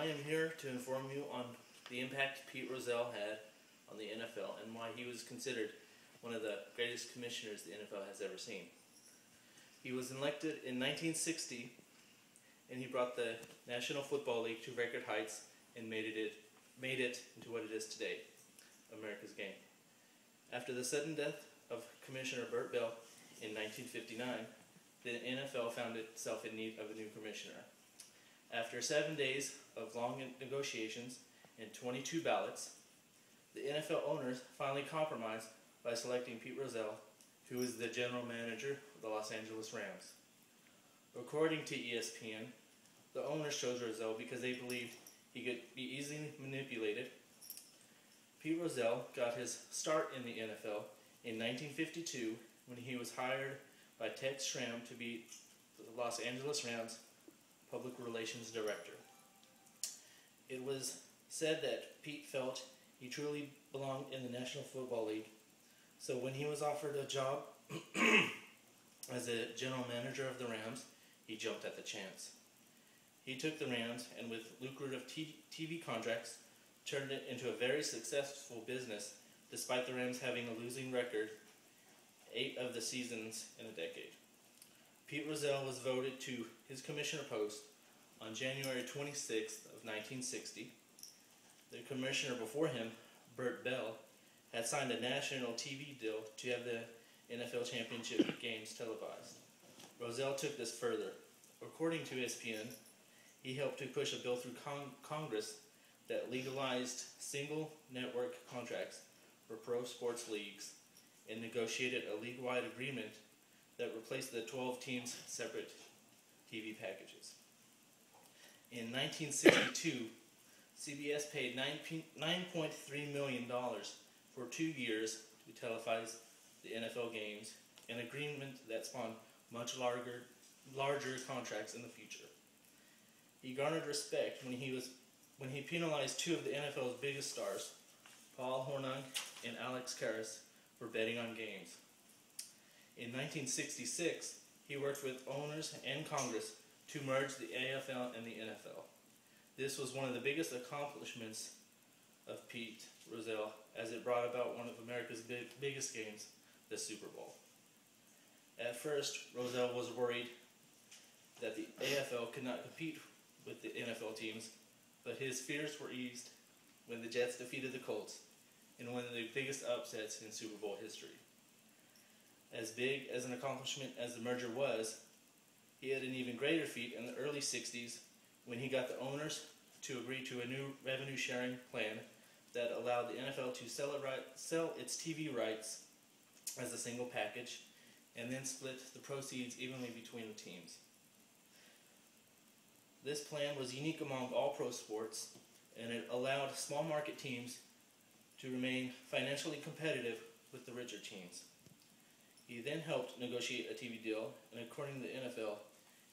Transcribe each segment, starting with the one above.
I am here to inform you on the impact Pete Rozelle had on the NFL and why he was considered one of the greatest commissioners the NFL has ever seen. He was elected in 1960, and he brought the National Football League to record heights and made it into what it is today, America's game. After the sudden death of Commissioner Bert Bell in 1959, the NFL found itself in need of a new commissioner. After 7 days of long negotiations and 22 ballots, the NFL owners finally compromised by selecting Pete Rozelle, who is the general manager of the Los Angeles Rams. According to ESPN, the owners chose Rozelle because they believed he could be easily manipulated. Pete Rozelle got his start in the NFL in 1952 when he was hired by Tex Schramm to be the Los Angeles Rams public relations director. It was said that Pete felt he truly belonged in the National Football League, so when he was offered a job as a general manager of the Rams, he jumped at the chance. He took the Rams, and with lucrative TV contracts, turned it into a very successful business, despite the Rams having a losing record 8 of the seasons in a decade. Pete Rozelle was voted to his commissioner post on January 26th of 1960. The commissioner before him, Bert Bell, had signed a national TV deal to have the NFL championship games televised. Rozelle took this further. According to ESPN, he helped to push a bill through Congress that legalized single network contracts for pro sports leagues and negotiated a league-wide agreement that replaced the 12 teams' separate TV packages. In 1962, CBS paid $9.3 million for 2 years to televise the NFL games, an agreement that spawned much larger contracts in the future. He garnered respect when he penalized 2 of the NFL's biggest stars, Paul Hornung and Alex Karras, for betting on games. In 1966, he worked with owners and Congress to merge the AFL and the NFL. This was one of the biggest accomplishments of Pete Rozelle, as it brought about one of America's biggest games, the Super Bowl. At first, Rozelle was worried that the AFL could not compete with the NFL teams, but his fears were eased when the Jets defeated the Colts in one of the biggest upsets in Super Bowl history. As big as an accomplishment as the merger was, he had an even greater feat in the early 60s when he got the owners to agree to a new revenue-sharing plan that allowed the NFL to sell its TV rights as a single package and then split the proceeds evenly between the teams. This plan was unique among all pro sports, and it allowed small market teams to remain financially competitive with the richer teams. He then helped negotiate a TV deal, and according to the NFL,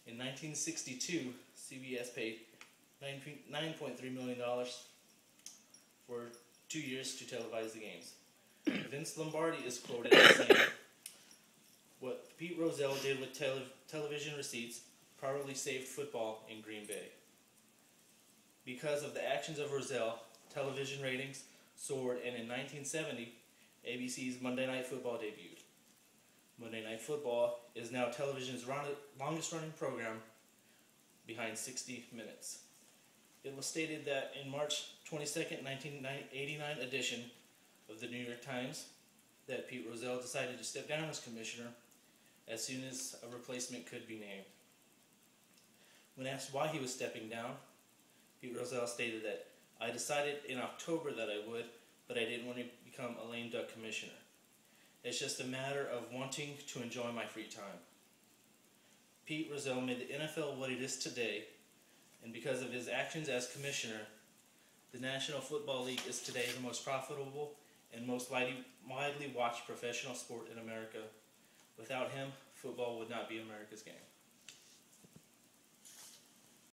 in 1962, CBS paid $9.3 million for 2 years to televise the games. Vince Lombardi is quoted as saying, "What Pete Rozelle did with television receipts probably saved football in Green Bay." Because of the actions of Rozelle, television ratings soared, and in 1970, ABC's Monday Night Football debuted. Monday Night Football is now television's longest-running program, behind 60 Minutes. It was stated that in March 22nd, 1989 edition of the New York Times that Pete Rozelle decided to step down as commissioner as soon as a replacement could be named. When asked why he was stepping down, Pete Rozelle stated that, "I decided in October that I would, but I didn't want to become a lame duck commissioner. It's just a matter of wanting to enjoy my free time." Pete Rozelle made the NFL what it is today, and because of his actions as commissioner, the National Football League is today the most profitable and most widely watched professional sport in America. Without him, football would not be America's game.